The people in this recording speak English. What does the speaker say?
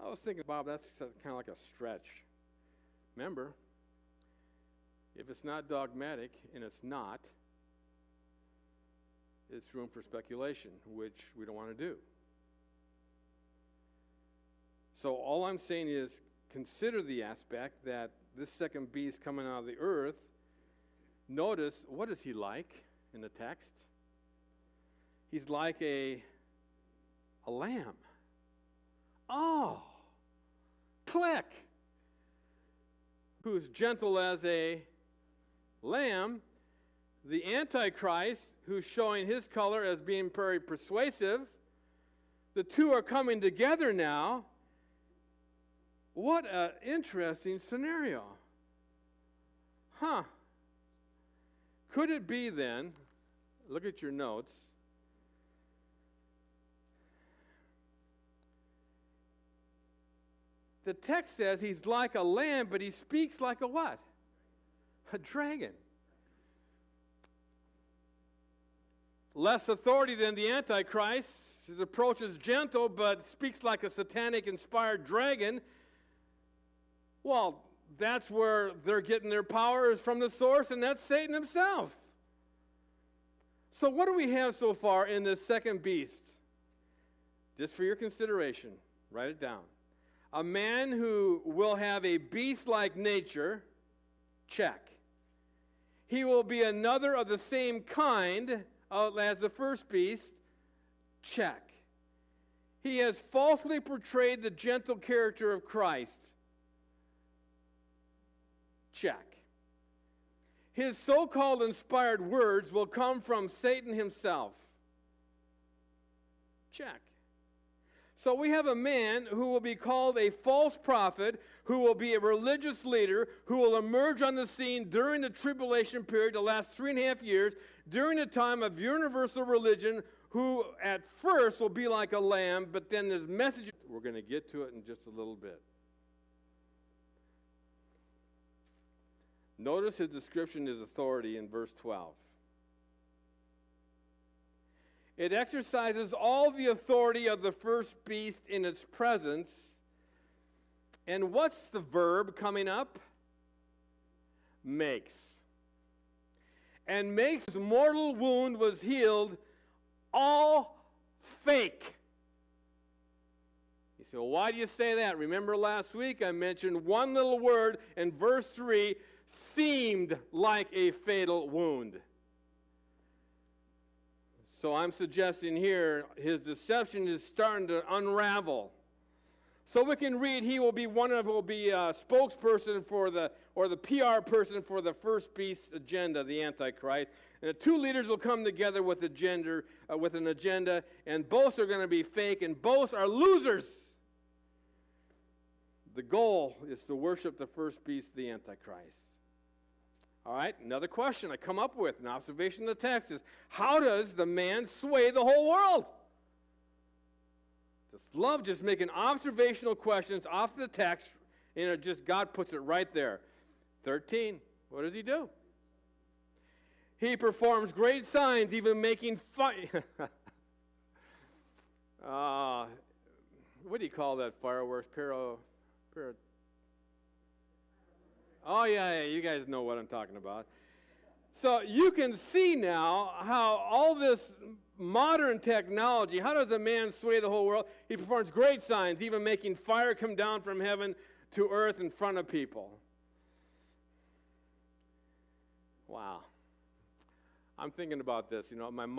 I was thinking, Bob, that's kind of like a stretch. Remember, if it's not dogmatic, and it's not, it's room for speculation, which we don't want to do. So all I'm saying is consider the aspect that this second beast coming out of the earth, notice, what is he like in the text? He's like a lamb. Oh, click. Who's gentle as a lamb. The Antichrist, who's showing his color as being very persuasive. The two are coming together now. What an interesting scenario. Huh. Could it be then, look at your notes, the text says he's like a lamb, but he speaks like a what? A dragon. Less authority than the Antichrist. His approach is gentle, but speaks like a satanic-inspired dragon. Well, that's where they're getting their power, is from the source, and that's Satan himself. So what do we have so far in this second beast? Just for your consideration, write it down. A man who will have a beast-like nature, check. He will be another of the same kind as the first beast, check. He has falsely portrayed the gentle character of Christ, check. His so-called inspired words will come from Satan himself, check. So we have a man who will be called a false prophet, who will be a religious leader, who will emerge on the scene during the tribulation period, the last 3.5 years, during the time of universal religion, who at first will be like a lamb, but then this message, we're going to get to it in just a little bit. Notice his description is authority in verse 12. It exercises all the authority of the first beast in its presence. And what's the verb coming up? Makes. And makes mortal wound was healed, all fake. You say, well, why do you say that? Remember last week I mentioned one little word in verse 3, seemed like a fatal wound. So I'm suggesting here his deception is starting to unravel. So we can read he will be a spokesperson for the PR person for the first beast's agenda, the Antichrist. And the two leaders will come together with an agenda, and both are going to be fake, and both are losers. The goal is to worship the first beast, the Antichrist. All right, another question I come up with, an observation of the text is, how does the man sway the whole world? Love just making observational questions off the text, and God puts it right there. 13, what does he do? He performs great signs, even making fire. What do you call that fireworks? Oh, yeah, you guys know what I'm talking about. So you can see now how all this modern technology, how does a man sway the whole world? He performs great signs, even making fire come down from heaven to earth in front of people. Wow. I'm thinking about this. My